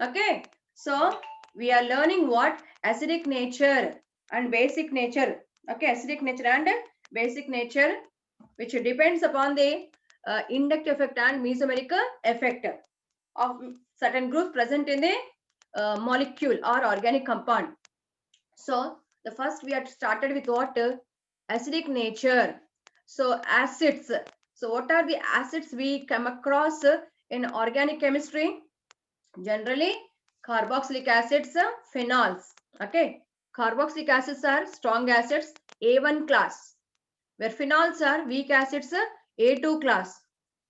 Okay, so we are learning what acidic nature and basic nature. Okay, acidic nature and basic nature, which depends upon the inductive effect and mesomeric effect of certain groups present in the molecule or organic compound. So the first we had started with what acidic nature. So acids. So what are the acids we come across in organic chemistry? Generally, carboxylic acids, phenols. Okay, carboxylic acids are strong acids, A1 class, where phenols are weak acids, A2 class,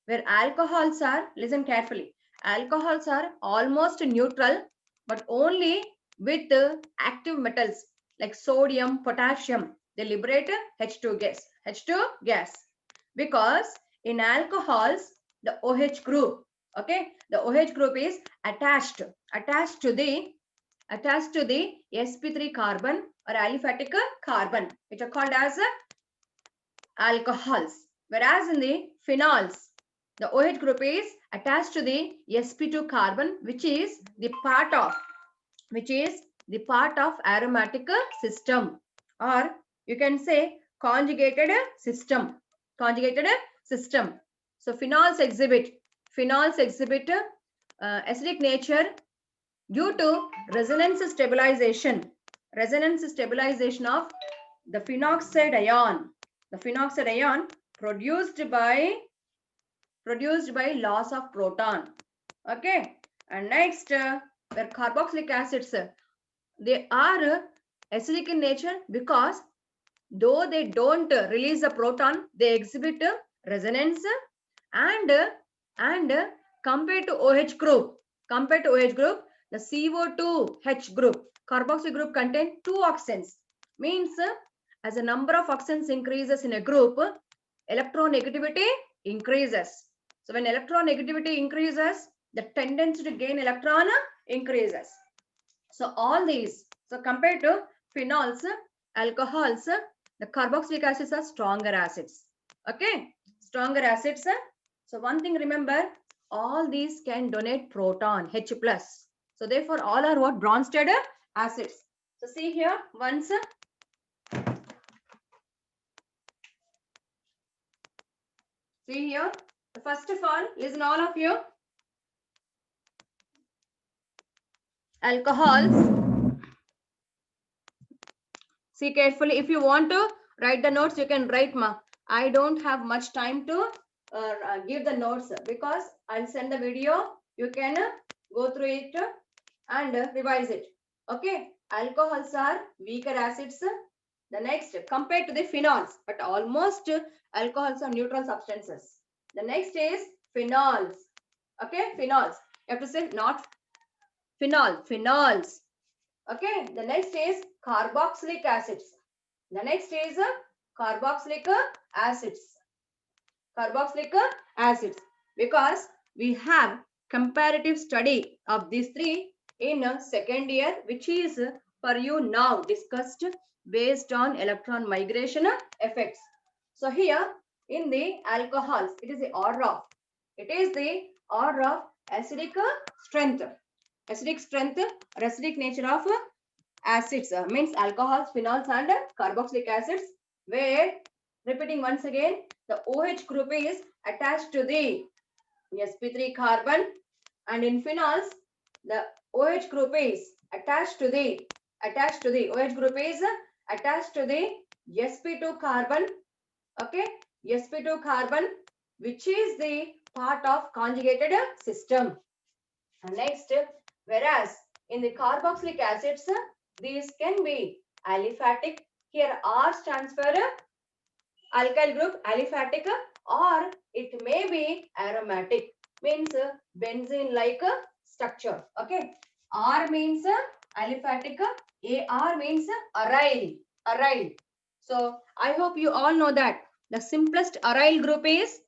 where alcohols are, listen carefully, alcohols are almost neutral, but only with active metals like sodium, potassium. They liberate H2 gas, because in alcohols, the OH group, okay, the OH group is attached to the sp3 carbon or aliphatic carbon, which are called as alcohols. Whereas in the phenols, the OH group is attached to the sp2 carbon, which is the part of aromatic system, or you can say conjugated system. So phenols exhibit acidic nature due to resonance stabilization of the phenoxide ion produced by loss of proton. Okay, and next, where carboxylic acids, they are acidic in nature because though they don't release the proton, they exhibit resonance, and compared to OH group, the CO2H group, carboxyl group contain two oxygens. Means as the number of oxygens increases in a group, electronegativity increases. So when electronegativity increases, the tendency to gain electron increases. So all these, so compared to phenols, alcohols, the carboxylic acids are stronger acids. Okay, stronger acids. So one thing remember, all these can donate proton, H plus. So therefore all are what? Bronsted acids. So see here once. See here. First of all, listen all of you. Alcohols. See carefully. If you want to write the notes, you can write, ma. I don't have much time to give the notes, because I'll send the video. You can go through it and revise it. Okay. Alcohols are weaker acids. The next, compared to the phenols, but almost alcohols are neutral substances. The next is phenols. Okay, phenols. You have to say not phenols. Okay, the next is carboxylic acids. The next is carboxylic acids. Carboxylic acids. Because we have comparative study of these three in second year, which is for you now discussed based on electron migration effects. So here in the alcohols, it is the order of acidic strength. Acidic strength or acidic nature of acids, means alcohols, phenols, and carboxylic acids, where, repeating once again, the OH group is attached to the sp3 carbon, and in phenols the OH group is attached to the OH group is attached to the sp2 carbon. Okay, sp2 carbon, which is the part of conjugated system. And next, whereas in the carboxylic acids, these can be aliphatic. Here R stands for alkyl group, aliphatic, or it may be aromatic, means benzene like structure. Okay, R means aliphatic, AR means aryl. So I hope you all know that the simplest aryl group is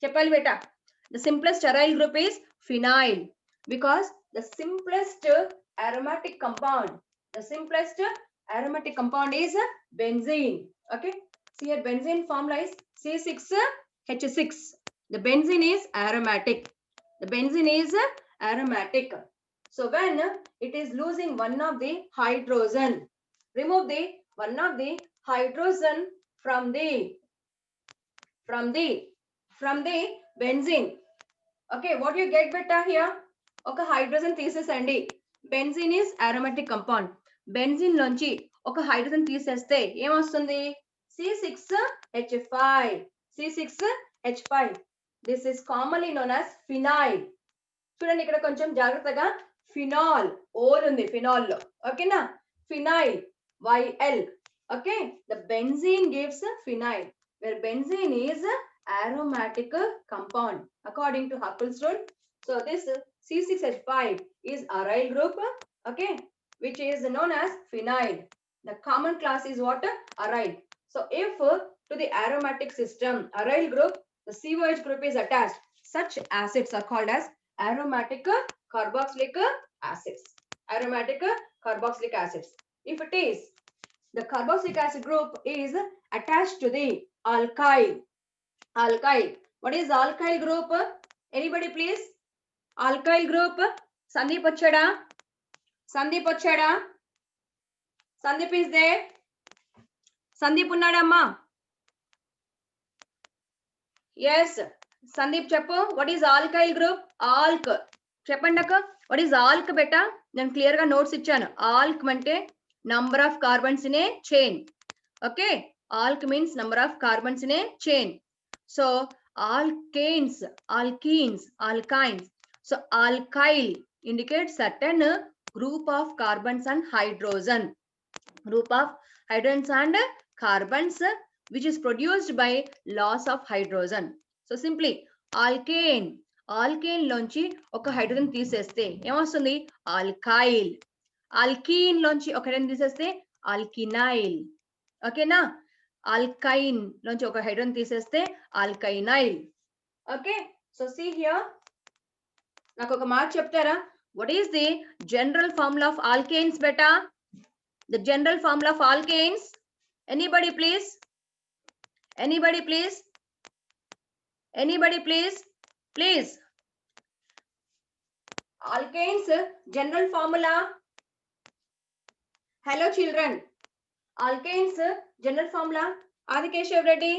చెప్పాలి beta. The simplest aryl group is phenyl, because the simplest aromatic compound is benzene. Okay, see here benzene formula is C6H6. The benzene is aromatic. The benzene is aromatic. So when it is losing one of the hydrogen, remove the one of the hydrogen from the benzene. Okay, what you get beta here? ఒక hydrogen తీసేసండి. Benzene is aromatic compound. Benzene లోంచి ఒక hydrogen తీసేస్తే ఏమొస్తుంది? C6H5. C6H5. This is commonly known as phenyl. చూడండి ఇక్కడ కొంచెం జాగ్రత్తగా ఫినాల్ ఓల్ ఉంది ఫినాల్ లో ఓకేనా phenyl YL okay the benzene gives phenyl where benzene is aromatic compound according to Huckel's rule. So this C6H5 is aryl group okay which is known as phenyl. The common class is what? Aryl. So if to the aromatic system aryl group the COH group is attached, such acids are called as aromatic carboxylic acids. Aromatic carboxylic acids. If it is the carboxylic acid group is attached to the alkyl. Alkyl. What is alkyl group? Anybody please? Alkyl group. Sandeep Ochada. Sandeep Ochada. Sandeep is there. Sandeep Unnadamma. Yes. Sandeep Chappu. What is alkyl group? Alk. Cheppandaka. What is alk beta? Then clear ga notes ichchanu. Alk ante number of carbons in a chain. Okay. Alk means number of carbons in a chain. So alkanes, alkenes, alkynes. So alkyl indicates certain group of carbons and hydrogen. Group of hydrogens and carbons which is produced by loss of hydrogen. So simply alkane. Alkane లోంచి ఒక hydrogen తీసేస్తే ఏమొస్తుంది? Alkyl. Alkyne లోంచి ఒక hydrogen తీసేస్తే ఆల్కినైల్. ఓకేనా? ఆల్కైన్ లోంచి ఒక హైడ్రోజన్ తీసేస్తే ఆల్కైనైల్. ఓకే సో సీ హియర్ నాకు ఒక మాట చెప్తారా? What is the general formula of alkanes beta? The general formula of alkanes. Anybody please? Anybody please? Anybody please? Please. Alkanes general formula. Hello children. Alkanes general formula. Adikeshav Reddy.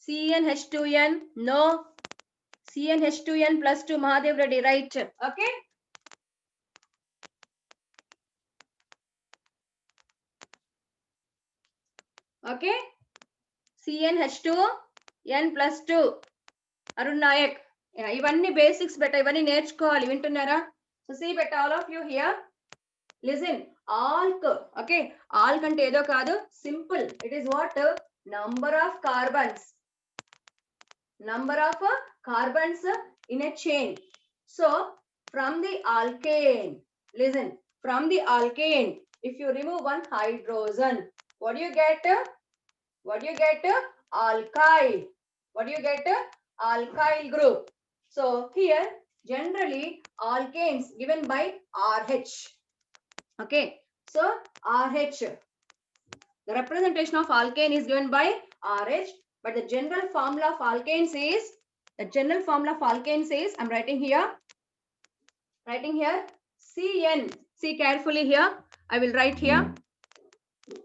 CnH2n. No. CnH2n plus 2 Mahadev Reddy. Right. Okay. Okay. CnH2n plus 2 Arun Nayak. ఇవన్నీ basics beta ఇవన్నీ నేర్చుకోవాలి వింటున్నారా? So see beta all of you here listen alk okay alk అంటే ఏదో కాదు simple it is what number of carbons in a chain. So from the alkane listen from the alkane if you remove one hydrogen what do you get? Alkyl. What do you get? Alkyl group. So here generally alkanes given by RH. Okay. So RH. The representation of alkane is given by RH. But the general formula of alkanes is I'm writing here. Cn. See carefully here. I will write here.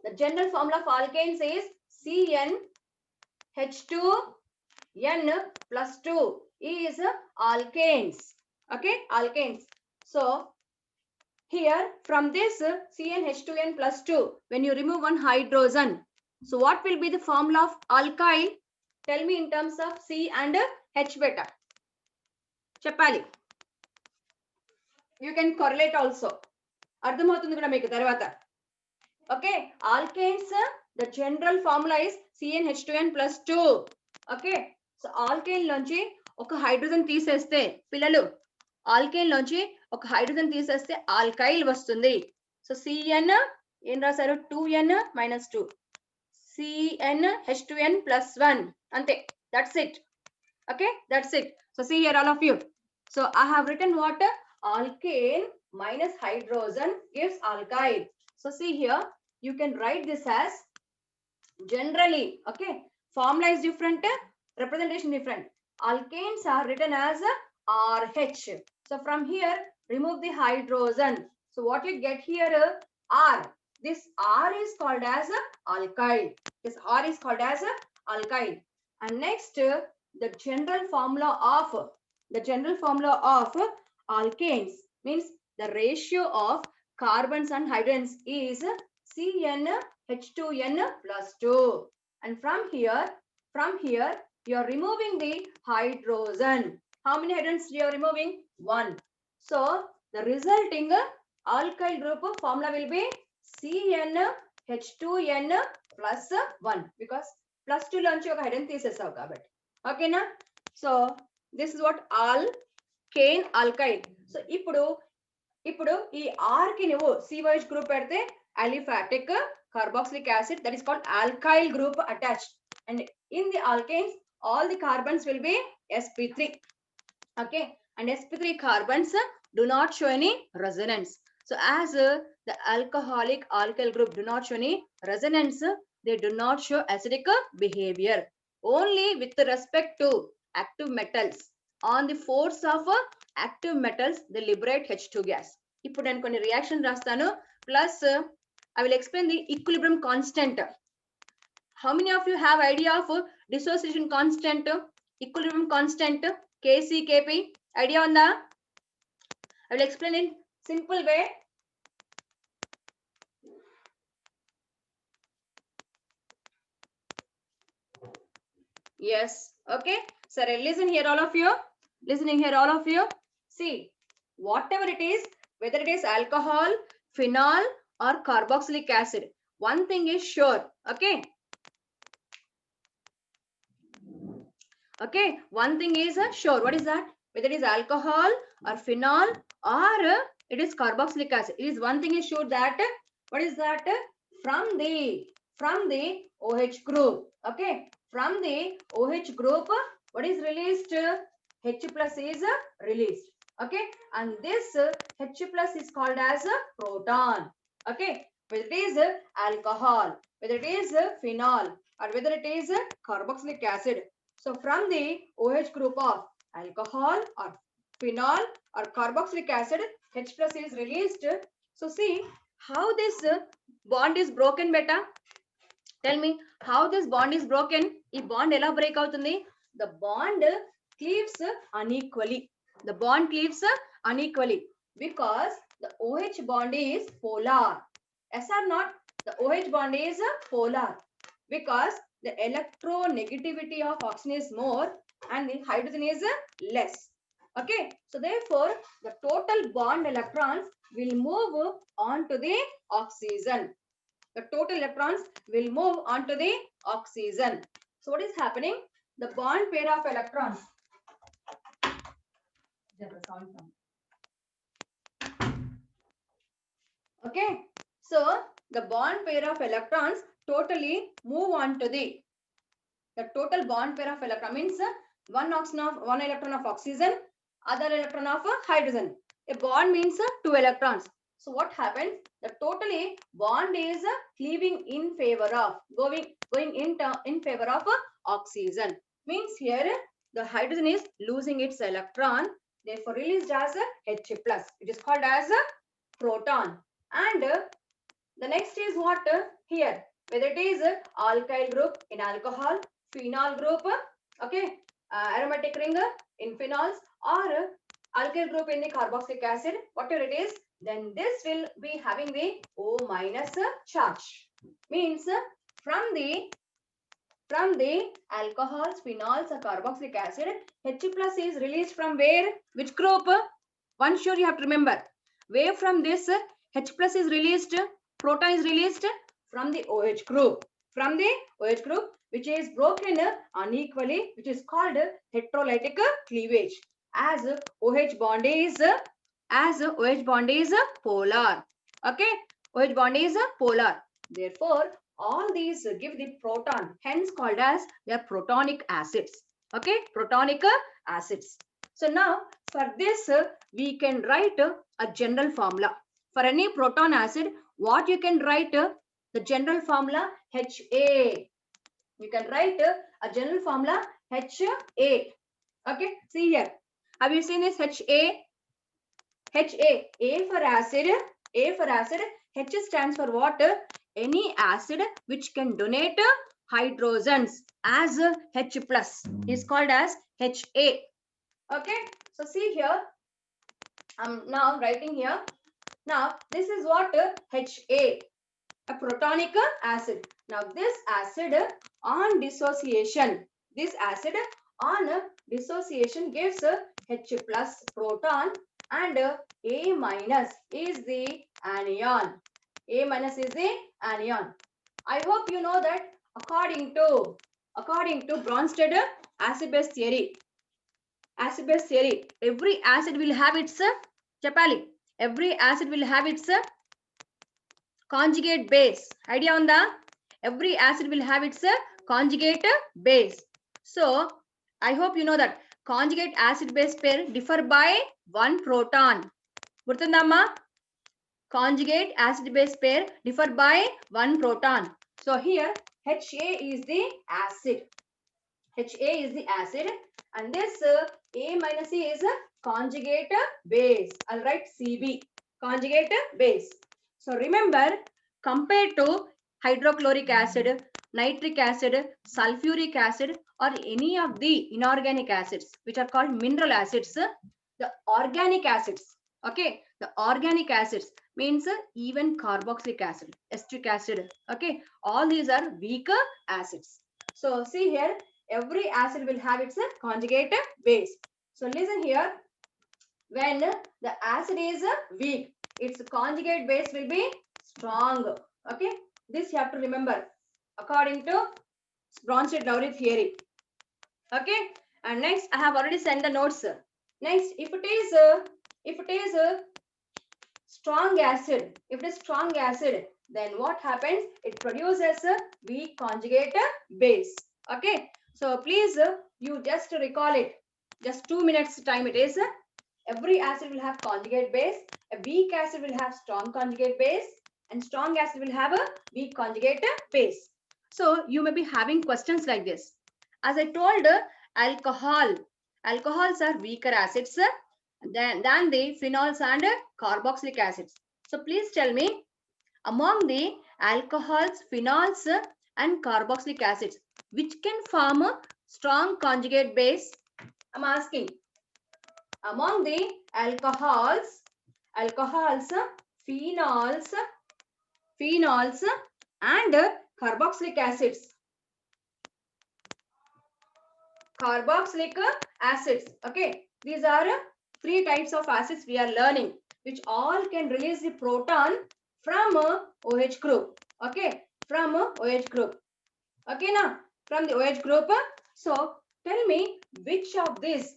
The general formula of alkanes is CnH2n plus 2 is alkanes. Okay, alkanes. So here from this CnH2n plus 2, when you remove one hydrogen, so what will be the formula of alkyl? Tell me in terms of C and H beta. Cheppali. You can correlate also. అర్థమవుతుంది కూడా మీకు తర్వాత. Okay, alkanes, the general formula is CnH2n plus 2. Okay, so alkane లోంచి ఒక hydrogen తీసేస్తే పిల్లలు alkane లోంచి ఒక హైడ్రోజన్ తీసేస్తే ఆల్కైల్ వస్తుంది. సో Cn ఏం రాశారు 2n minus 2 CnH2n plus 1 అంతే. That's it. Okay, that's it. So see here all of you. So I have written what? Alkane minus hydrogen gives alkyl. So see here, you can write this as generally, okay, formula is different, representation different. Alkanes are written as RH. So from here, remove the hydrogen. So what you get here, R. This R is called as alkyl. This R is called as alkyl. And next, the general formula of alkanes means the ratio of carbons and hydrogens is CnH2n plus 2. And from here, you are removing the hydrogen. How many hydrogens you are removing? 1. So the resulting alkyl group formula will be CnH2n plus 1 because plus 2 లోంచి ఒక hydrogen తీసేసావు కాబట్టి ఓకేనా. So this is what alkane alkyl. So ఇప్పుడు ఈ are కి నువ్వు COH group పెడితే aliphatic carboxylic acid, that is called alkyl group attached, and in the alkanes all the carbons will be sp3. Okay, and sp3 carbons do not show any resonance. So as the alcoholic alkyl group do not show any resonance, they do not show acidic behavior. Only with respect to active metals, on the force of active metals, they liberate H2 gas. ఇప్పుడు నేను కొన్ని reaction రాస్తాను, plus I will explain the equilibrium constant. How many of you have idea of dissociation constant, equilibrium constant, Kc, Kp? Idea on that? I will explain in simple way. Yes, okay. So listen here, all of you. Listening here, all of you. See, whatever it is, whether it is alcohol, phenol, or carboxylic acid, one thing is sure. Okay. Okay, one thing is sure. What is that? Whether it is alcohol or phenol or it is carboxylic acid, it is one thing is sure that what is that? From the OH group. Okay, from the OH group, what is released? H plus is released. Okay, and this H plus is called as a proton. Okay, whether it is alcohol, whether it is phenol, or whether it is carboxylic acid. So from the OH group of alcohol or phenol or carboxylic acid, H plus is released. So see how this bond is broken, beta. Tell me how this bond is broken. This bond ela break avutundi? The bond cleaves unequally. The bond cleaves unequally because the OH bond is polar. Yes or not? The OH bond is polar because the electronegativity of oxygen is more and the hydrogen is less. Okay, so therefore the total bond electrons will move on to the oxygen. The total electrons will move on to the oxygen. So what is happening? The bond pair of electrons. Okay, so the bond pair of electrons totally move on to the total bond pair of electron means one electron of oxygen, other electron of hydrogen. A bond means 2 electrons. So what happens? The totally bond is cleaving in favor of going in favor of oxygen. Means here the hydrogen is losing its electron, therefore released as H plus. It is called as a proton. And the next is what here? Whether it is alkyl group in alcohol, phenol group, okay, aromatic ring in phenols, or alkyl group in the carboxylic acid, whatever it is, then this will be having the O minus charge. Means from the alcohols, phenols, or carboxylic acid, H plus is released from where? Which group? One sure you have to remember. Where from this H plus is released, proton is released? From the OH group. From the OH group, which is broken unequally, which is called heterolytic cleavage. As OH bond is polar. Okay, OH bond is polar. Therefore, all these give the proton, hence called as they are protonic acids. Okay, protonic acids. So now for this we can write a general formula. For any proton acid, what you can write? The general formula HA. You can write a general formula HA. Okay, see here. Have you seen this HA? HA, A for acid, A for acid, H stands for what? Any acid which can donate hydrogens as H plus is called as HA. Okay, so see here, I'm now writing here. Now this is what HA, a protonic acid. Now this acid on dissociation, this acid on dissociation gives H plus proton and A minus is the anion. A minus is the anion. I hope you know that according to Bronsted acid-base theory, every acid will have its Chapali. Every acid will have its conjugate base. Idea on the every acid will have its conjugate base. So I hope you know that conjugate acid base pair differ by one proton. Gurtundamma? Conjugate acid base pair differ by one proton. So here HA is the acid. HA is the acid and this A minus is conjugate base. I'll write CB, conjugate base. So remember, compared to hydrochloric acid, nitric acid, sulfuric acid or any of the inorganic acids which are called mineral acids, the organic acids, okay, the organic acids means even carboxylic acid, acetic acid, okay, all these are weaker acids. So see here, every acid will have its conjugate base. So listen here, when the acid is weak, its conjugate base will be strong. Okay, this you have to remember according to Bronsted-Lowry theory. Okay, and next I have already sent the notes. Next, if it is a strong acid, then what happens? It produces a weak conjugate base. Okay, so please you just recall it. Just 2 minutes time it is. Every acid will have conjugate base. A weak acid will have strong conjugate base, and strong acid will have a weak conjugate base. So you may be having questions like this. As I told, alcohols are weaker acids than the phenols and carboxylic acids. So please tell me, among the alcohols, phenols and carboxylic acids, which can form a strong conjugate base? I'm asking. Among the alcohols, phenols and carboxylic acids. Okay, these are 3 types of acids we are learning, which all can release the proton from OH group. Okay, from OH group. Okay, now from the OH group. So tell me which of these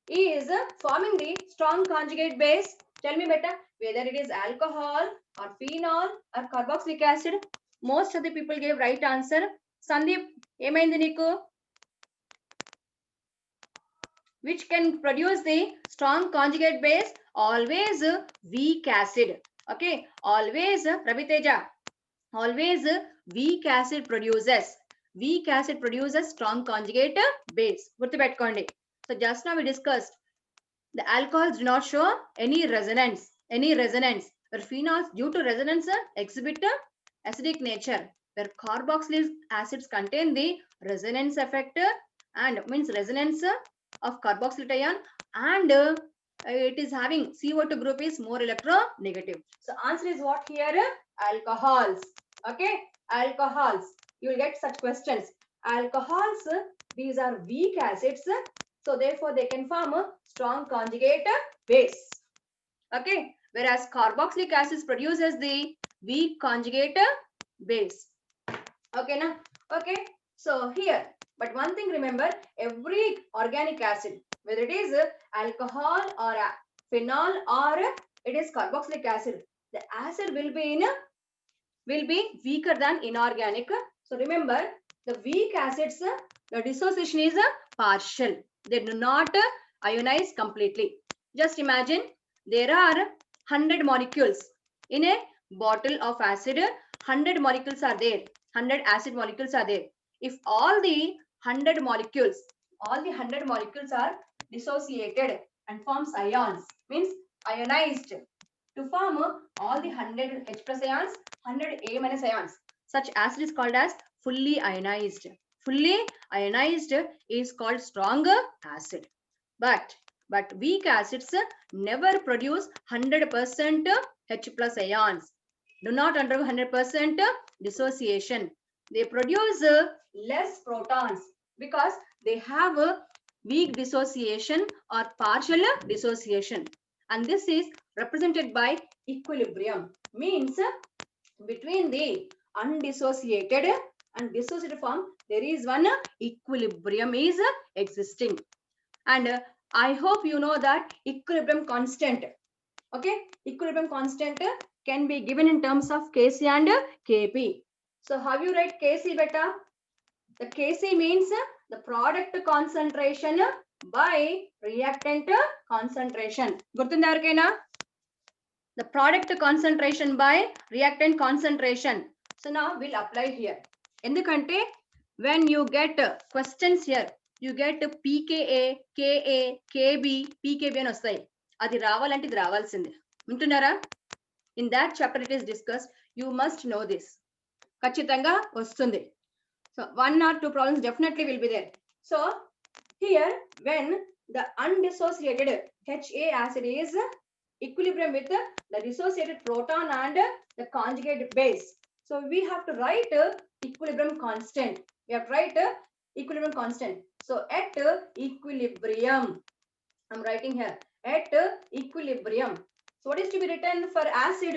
is forming the strong conjugate base. Tell me better whether it is alcohol or phenol or carboxylic acid. Most of the people gave right answer. Sandeep, ఏమైంది నీకు? Which can produce the strong conjugate base? Always weak acid. Okay, always Raviteja, always weak acid produces. Weak acid produces strong conjugate base. Gurtupettukondi. So just now we discussed the alcohols do not show any resonance. Where phenols due to resonance exhibit acidic nature. Where carboxylic acids contain the resonance effect and means resonance of carboxylic ion, and it is having CO2 group is more electronegative. So answer is what here? Alcohols. Okay, alcohols. You will get such questions. Alcohols, these are weak acids, so therefore they can form a strong conjugate base. Okay, whereas carboxylic acids produces the weak conjugate base. Okay, now. Okay, so here, but one thing remember, every organic acid, whether it is alcohol or phenol or it is carboxylic acid, the acid will be weaker than inorganic. So remember, the weak acids, the dissociation is partial. They do not ionize completely. Just imagine there are 100 molecules in a bottle of acid. 100 molecules are there. 100 acid molecules are there. If all the 100 molecules are dissociated and forms ions, means ionized to form all the 100 H plus ions, 100 A minus ions. Such acid is called as fully ionized. Fully ionized is called strong acid. But weak acids never produce 100% H plus ions. Do not undergo 100% dissociation. They produce less protons because they have a weak dissociation or partial dissociation. And this is represented by equilibrium. Means between the undissociated and dissociated form, there is one equilibrium is existing. And I hope you know that equilibrium constant. Okay, equilibrium constant can be given in terms of Kc and Kp. So how you write Kc beta? The Kc means the product concentration by reactant concentration. Gurtunda everkaina? The product concentration by reactant concentration. So now we'll apply here. Endukante when you get questions here, you get pKa, Ka, Kb, pKb అని వస్తాయి. అది రావాలంటే ఇది రావాల్సిందే. వింటున్నారా? In that chapter it is discussed. You must know this. ఖచ్చితంగా వస్తుంది. So 1 or 2 problems definitely will be there. So here when the undissociated HA acid is equilibrium with the dissociated proton and the conjugate base. So we have to write equilibrium constant. We have to write equilibrium constant. So at equilibrium, I'm writing here at equilibrium. So what is to be written for acid?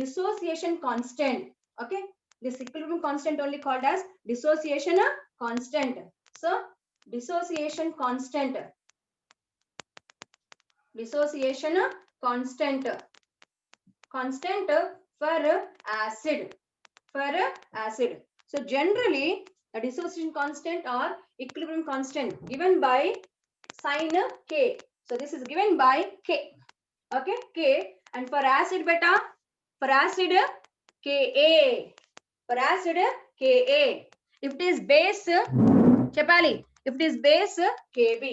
Dissociation constant. Okay, this equilibrium constant only called as dissociation constant. So dissociation constant. Dissociation constant for acid. So generally the dissociation constant or equilibrium constant given by sign K. So this is given by K. Okay, K. And for acid beta, for acid Ka. For acid Ka. If it is base Chapali, if it is base Kb.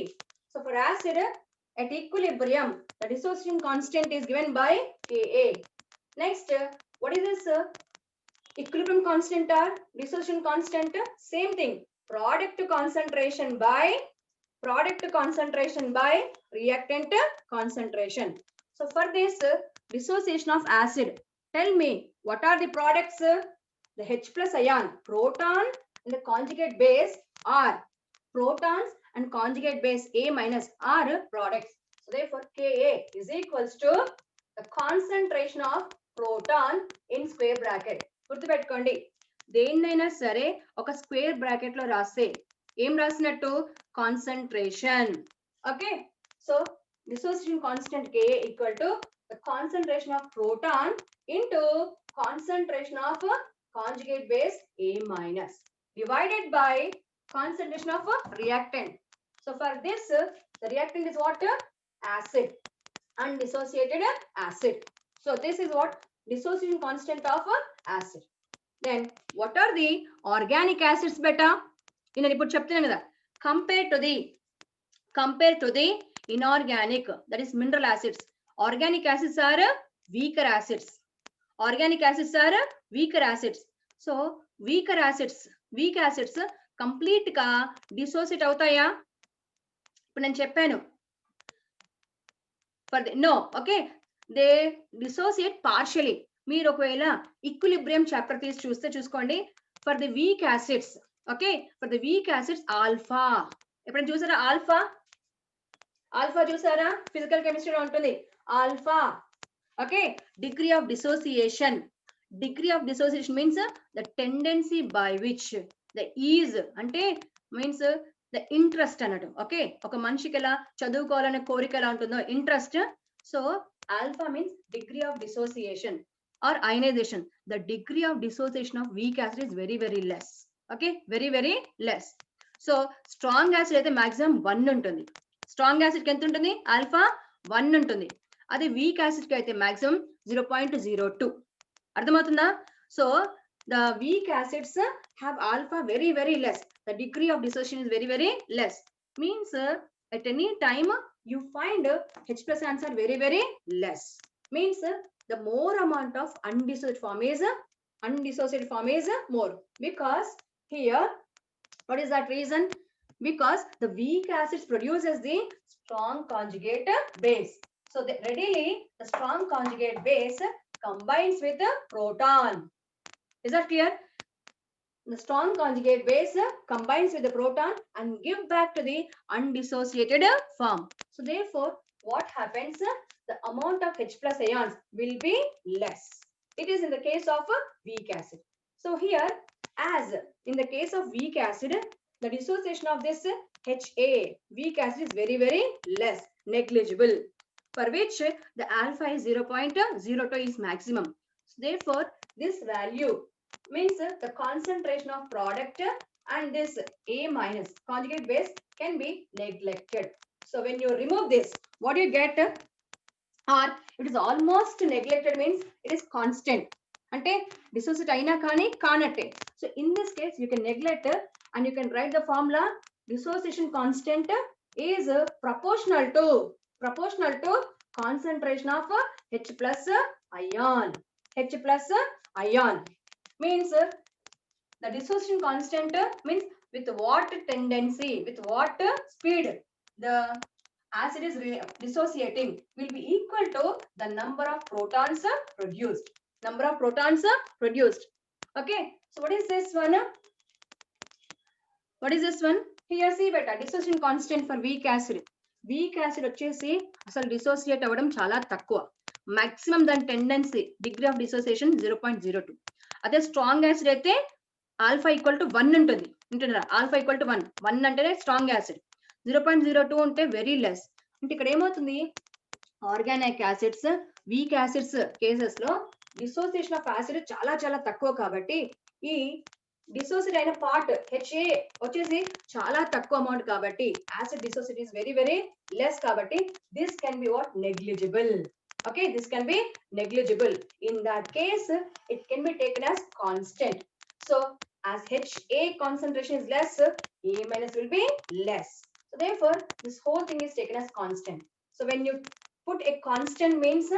So for acid at equilibrium, the dissociation constant is given by Ka. Next, what is this equilibrium constant or dissociation constant? Same thing. Product concentration by reactant concentration. So for this dissociation of acid, tell me what are the products? The H plus ion, proton and the conjugate base are protons and conjugate base A minus are products. So therefore Ka is equals to the concentration of proton in square bracket. గుర్తుపెట్టుకోండి, దేన్నైనా సరే ఒక square bracket లో రాస్తే ఏం రాసినట్టు? Concentration. Okay, so dissociation constant Ka equal to the concentration of proton into concentration of conjugate base A minus divided by concentration of reactant. So for this the reactant is what? Acid, undissociated acid. So this is what dissociation constant of acid. Then what are the organic acids beta? నేను ఇప్పుడు చెప్తున్నాను కదా, compare to the inorganic, that is mineral acids. Organic acids are weaker acids. Organic acids are weaker acids. So weak acids complete గా dissociate అవుతాయా? ఇప్పుడు నేను చెప్పాను. For the, no, okay, they dissociate partially. మీరు ఒకవేళ ఈక్విలిబ్రియం చాప్టర్ తీసి చూసుకోండి. For the weak acids, okay, for the weak acids alpha. ఎప్పుడైనా చూసారా ఆల్ఫా? ఆల్ఫా చూసారా? ఫిజికల్ కెమిస్ట్రీలో ఉంటుంది alpha. Okay, degree of dissociation means the tendency by which the ease అంటే means the interest అన్నట్టు. ఓకే, ఒక మనిషికి ఎలా చదువుకోవాలనే కోరిక ఎలా ఉంటుందో interest. So alpha means degree of dissociation or ionization. The degree of dissociation of weak acid is very less. Okay, very less. So strong acid అయితే maximum 1 ఉంటుంది. స్ట్రాంగ్ యాసిడ్ కి ఎంత ఉంటుంది? ఆల్ఫా 1 ఉంటుంది. అదే వీక్ యాసిడ్ కి అయితే maximum 0.02. అర్థమవుతుందా? So the weak acids have alpha very less. The degree of dissociation is very less. Means at any time you find H plus ions are very, very less. Means the more amount of undissociated form is more, because here, what is that reason? Because the weak acids produces the strong conjugate base. So readily the strong conjugate base combines with the proton. Is that clear? The strong conjugate base combines with the proton and give back to the undissociated form. So therefore, what happens? The amount of H plus ions will be less. It is in the case of weak acid. So here, as in the case of weak acid, the dissociation of this HA, weak acid, is very, very less, negligible, for which the alpha is 0.02 is maximum. So therefore, this value means the concentration of product and this A minus conjugate base can be neglected. So when you remove this, what you get? Or it is almost neglected, means it is constant. Ante dissociate aina kani kaanatte. So in this case, you can neglect and you can write the formula. Dissociation constant is proportional to concentration of H plus ion. H plus ion means the dissociation constant means with what tendency, with what speed the acid is dissociating will be equal to the number of protons produced. Number of protons produced. Okay. So what is this one? What is this one? Here see beta, dissociation constant for weak acid. Weak acid వచ్చేసి అసలు dissociate అవ్వడం చాలా తక్కువ. Maximum దాని tendency degree of dissociation 0.02. అదే strong acid అయితే alpha equal to 1 ఉంటుంది. ఉంటుందా? Alpha equal to 1. 1 అంటేనే స్ట్రాంగ్ యాసిడ్. 0.02 ఉంటే వెరీ లెస్. అంటే ఇక్కడ ఏమవుతుంది? Organic acids, week acids cases లో డిసోసియేషన్ ఆఫ్ యాసిడ్ చాలా చాలా తక్కువ కాబట్టి ఈ డిసోసియేట్ అయిన పార్ట్ HA వచ్చేసి చాలా తక్కువ అమౌంట్ కాబట్టి acid dissociate is very very less కాబట్టి this can be what negligible. Okay, this can be negligible. In that case, it can be taken as constant. So as HA concentration is less, A minus will be less. So therefore, this whole thing is taken as constant. So when you put a constant means,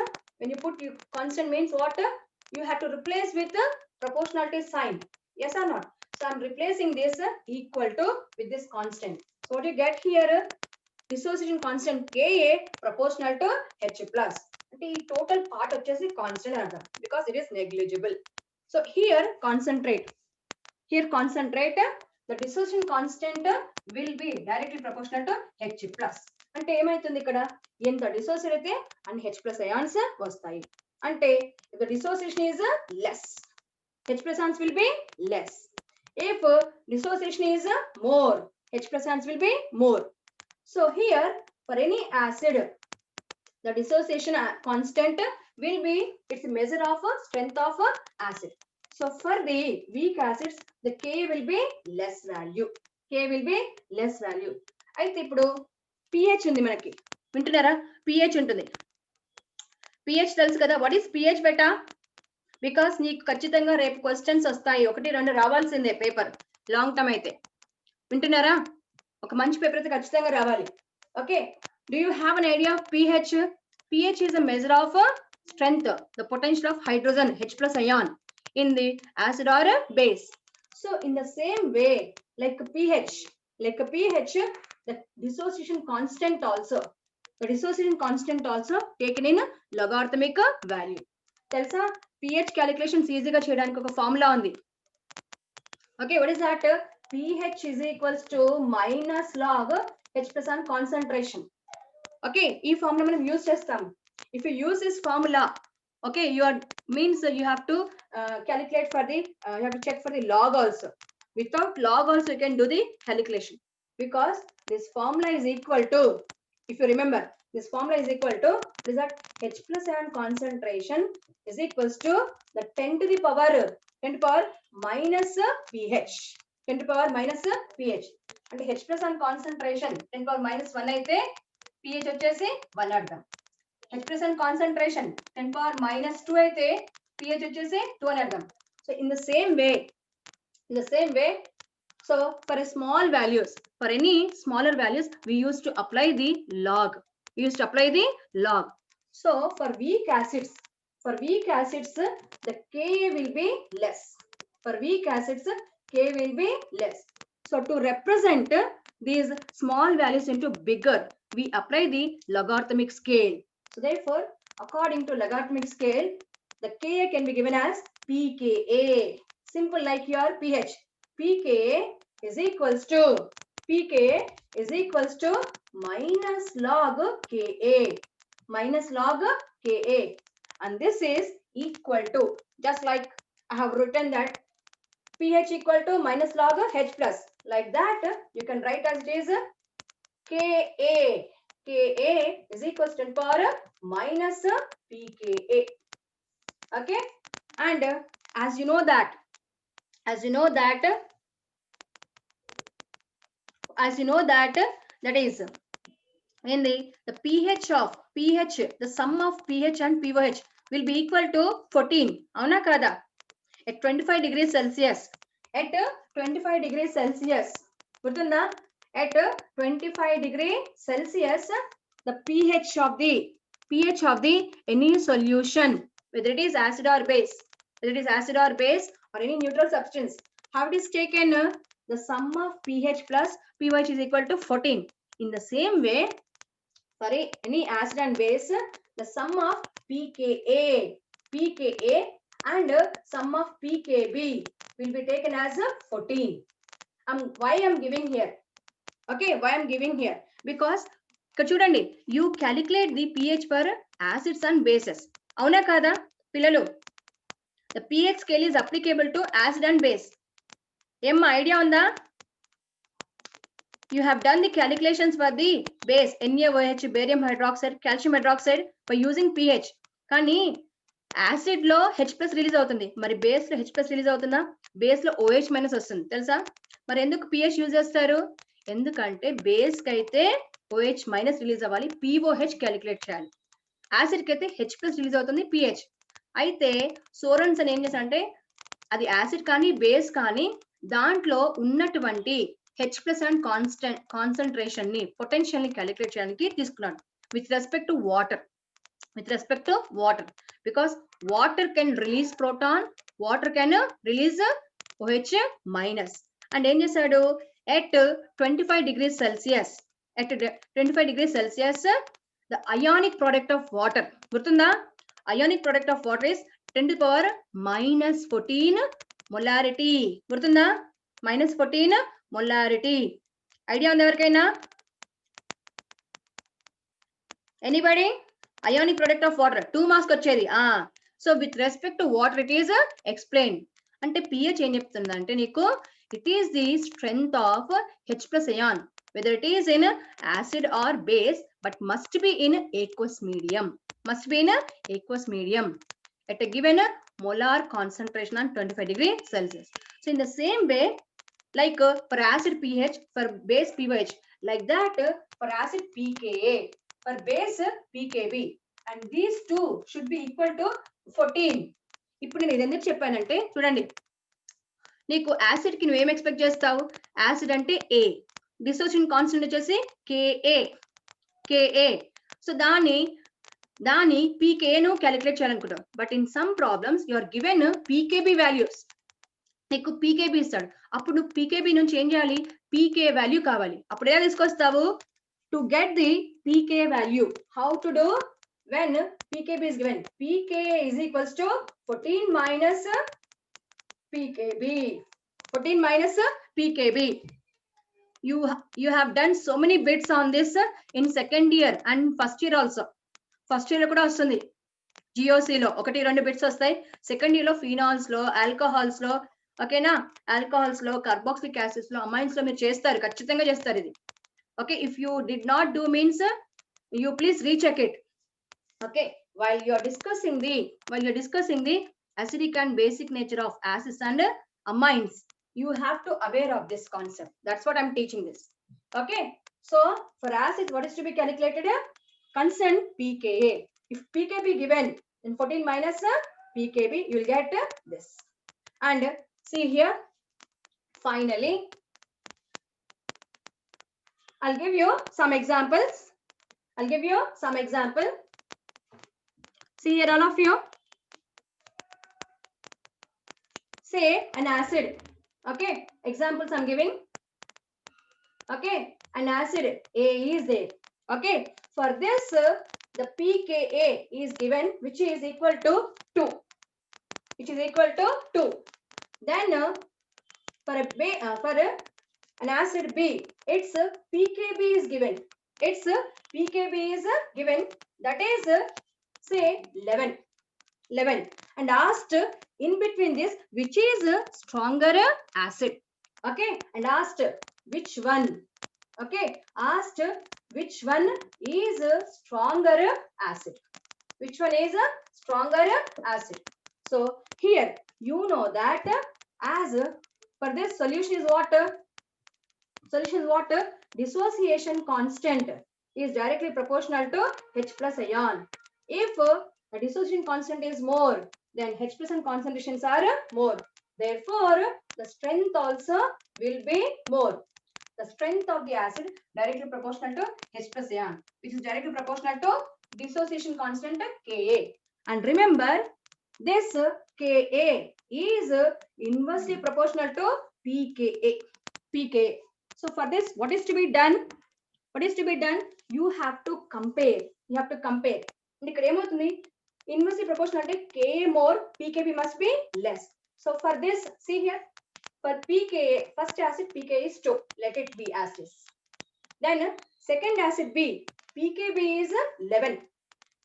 constant means what? You have to replace with the proportionality sign. Yes or not? So I'm replacing this equal to with this constant. So what you get here? Dissociation constant Ka proportional to H plus. అంటే ఈ total part వచ్చేసి constant అని అర్థం, because it is negligible. So here concentrate the dissociation constant will be directly proportional to H plus. అంటే ఏమైతుంది ఇక్కడ? ఎంత dissociate అయితే అన్ని H ప్లస్ అయాన్స్ వస్తాయి. అంటే the dissociation is less, H plus ions will be less. If dissociation is more, H plus ions will be more. So here, for any acid, the dissociation constant will be its measure of strength of acid. So for the weak acids, the K will be less value. K will be less value. అయితే ఇప్పుడు pH ఉంది మనకి, వింటున్నారా? pH ఉంటుంది. pH తెలుసు కదా? What is pH beta? Because నీకు ఖచ్చితంగా రేపు క్వశ్చన్స్ వస్తాయి, 1-2 రావాల్సిందే పేపర్ లాంగ్ టర్మ్ అయితే. వింటున్నారా? ఒక మంచి పేపర్ అయితే ఖచ్చితంగా రావాలి. Okay, do you have an idea of pH? pH is a measure of strength, the potential of hydrogen H plus ion in the acid or base. So in the same way, like pH, the dissociation constant also taken in logarithmic value. తెలుసా? pH calculations ఈజీగా చేయడానికి ఒక formula ఉంది. Okay, what is that? pH is equals to minus log H plus ion concentration. Okay, ఈ formula మనం use చేస్తాం. If you use this formula, okay, means you have to calculate for the you have to check for the log also. Without log also you can do the calculation, because this formula is equal to, if you remember, this formula is equal to is that H plus ion concentration is equals to the 10 to the power minus pH. 10 to the power minus pH. And H plus ion concentration 10 to the power minus 1 అయితే pH వచ్చేసి 1 అర్థం. H plus ion concentration 10 to the power minus 2 అయితే pH వచ్చేసి 2 అని అర్థం. So in the same way, so for a small values, For any smaller values, we used to apply the log. We used to apply the log. So for weak acids, the Ka will be less. For weak acids, K will be less. So to represent these small values into bigger, we apply the logarithmic scale. So therefore, according to logarithmic scale, the Ka can be given as pKa. Simple like your pH. pKa is equals to minus log Ka. Minus log Ka. And this is equal to, just like I have written that pH equal to minus log H plus. Like that, you can write as it is Ka. Ka is equals to power minus pKa. Okay, and as you know that that is in the pH, the sum of pH and pOH will be equal to 14. Avuna kada? At 25 degrees Celsius. At 25 degrees Celsius. Gurtunda? At 25 degree Celsius, the pH of the any solution, whether it is acid or base, or any neutral substance, how it is taken? The sum of pH plus pOH is equal to 14. In the same way, for any acid and base, the sum of pKa and sum of pKb will be taken as 14. Why I am giving here? Okay, why I am giving here? Because chudandi, you calculate the pH for acids and bases. Avuna kada pillalu? The pH scale is applicable to acid and base. Em idea unda? You have done the calculations for the base NaOH, barium hydroxide, calcium hydroxide by using pH. Kani acid లో H plus release అవుతుంది, మరి base లో H plus release అవుతుందా? Base లో OH minus వస్తుంది తెలుసా? మరి ఎందుకు pH యూజ్ చేస్తారు? ఎందుకంటే బేస్ కి అయితే OH మైనస్ రిలీజ్ అవ్వాలి, POH క్యాలిక్యులేట్ చేయాలి. యాసిడ్ కి అయితే H plus రిలీజ్ అవుతుంది pH. అయితే సోరన్స్ అని ఏం చేశారంటే అది యాసిడ్ కానీ బేస్ కానీ దాంట్లో ఉన్నటువంటి H plus and కాన్సన్ట్రేషన్ ని పొటెన్షియల్ ని క్యాలిక్యులేట్ చేయడానికి తీసుకున్నాడు with respect to water, because water can release proton, water can release OH minus. And ఏం చేశాడు? At 25 degrees Celsius, the ionic product of water, గుర్తుందా? Ionic product of water is 10 to the power minus 14 molarity. గుర్తుందా? minus 14 molarity. Idea ఉంది ఎవరికైనా? Anybody? Ionic product of water 2 marks వచ్చేది. So with respect to water it is explained. అంటే pH ఏం చెప్తుందంటే నీకు, it is the strength of H plus ion, whether it is in acid or base, but must be in aqueous medium. At a given molar concentration on 25 degrees Celsius. So in the same way, like for acid pH, for base pOH, like that for acid pKa, for base pKb, and these two should be equal to 14. ఇప్పుడు నేను ఇది ఎందుకు చెప్పానంటే చూడండి, నీకు acid కి నువ్వు ఏం ఎక్స్పెక్ట్ చేస్తావు? యాసిడ్ అంటే A, డిసోసియేషన్ కాన్స్టెంట్ వచ్చేసి Ka. సో దాని pKa ను క్యాలిక్యులేట్ చేయాలనుకుంటావు. But in some problems you are given pKb values. నీకు pKb ఇస్తాడు, అప్పుడు నువ్వు pKb నుంచి ఏం చేయాలి? pK వాల్యూ కావాలి. అప్పుడు ఎలా తీసుకొస్తావు? To get the pK value, how to do? when pKb is given, pKa is equals to 14 minus pKb. You have done so many bits on this in second year and first year also. First year కూడా వస్తుంది GOC లో 1-2 bits వస్తాయి. Second year లో phenols లో, alcohols లో, ఓకేనా, alcohols లో, carboxylic acids లో, అమైన్స్ లో మీరు చేస్తారు, ఖచ్చితంగా చేస్తారు ఇది. Okay, if you did not do means you please recheck it. Okay, while you are discussing the acidic and basic nature of acids and amines, you have to aware of this concept. That's what I'm teaching this. Okay, so for acids, what is to be calculated? Constant pKa. If pKb given, then 14 minus pKb, you will get this. And see here, finally I'll give you some examples. I'll give you some example. See here, all of you. Say an acid. Okay, examples I'm giving. Okay, an acid A is there. Okay, for this the pKa is given, which is equal to 2. Which is equal to 2. Then for an acid B, its pKb is given. Its pKb is given, that is say 11. And asked in between this which is a stronger acid. Okay, and asked which one. Okay, asked which one is a stronger acid. Which one is a stronger acid? So here you know that as for this solution is what? Solution is what? Dissociation constant is directly proportional to H plus ion. If the dissociation constant is more, then H plus ion concentrations are more. Therefore, the strength also will be more. The strength of the acid directly proportional to H plus ion, which is directly proportional to dissociation constant Ka. And remember, this Ka is inversely proportional to pKa. So for this, what is to be done? What is to be done? You have to compare. You have to compare. ఇక్కడ ఏమవుతుంది? Inversely proportional అంటే Ka more, pKb must be less. So for this, see here, for pKa, first acid pKa is 2. Let it be as is. Then second acid B, pKb is 11.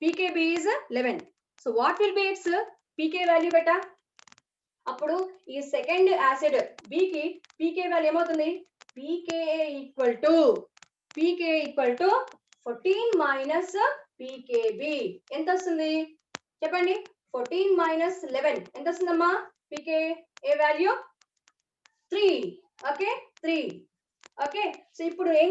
pKb is 11. So what will be its pK value beta? అప్పుడు ఈ second acid B కి pK value ఏమవుతుంది? pKa equal to 14 minus pKb. ఎంత వస్తుంది చెప్పండి? 14 minus 11 ఎంత వస్తుందమ్మా? pKa value 3. Okay, 3. Okay, so ఇప్పుడు ఏం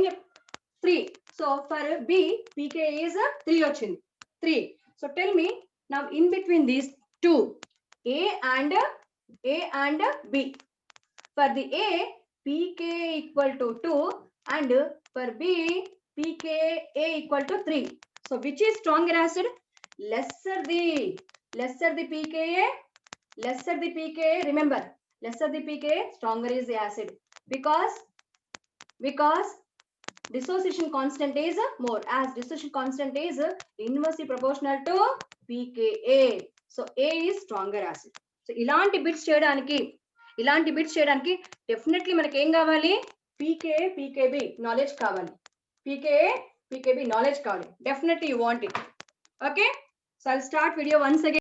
3. So for B pKa is 3 వచ్చింది. 3. So tell me now in between these two, A and B. For the A, pKa equal to 2 and for B, pKa equal to 3. So which is stronger acid? Lesser the pKa, remember, lesser the pKa, stronger is the acid, because dissociation constant is more, as dissociation constant is inversely proportional to pKa. So A is stronger acid. So ఇలాంటి bits చేయడానికి definitely మనకి ఏం కావాలి? pKa pKb knowledge కావాలి. pKa pKb knowledge కావాలి. Definitely you want it. Okay, so I'll start video once again.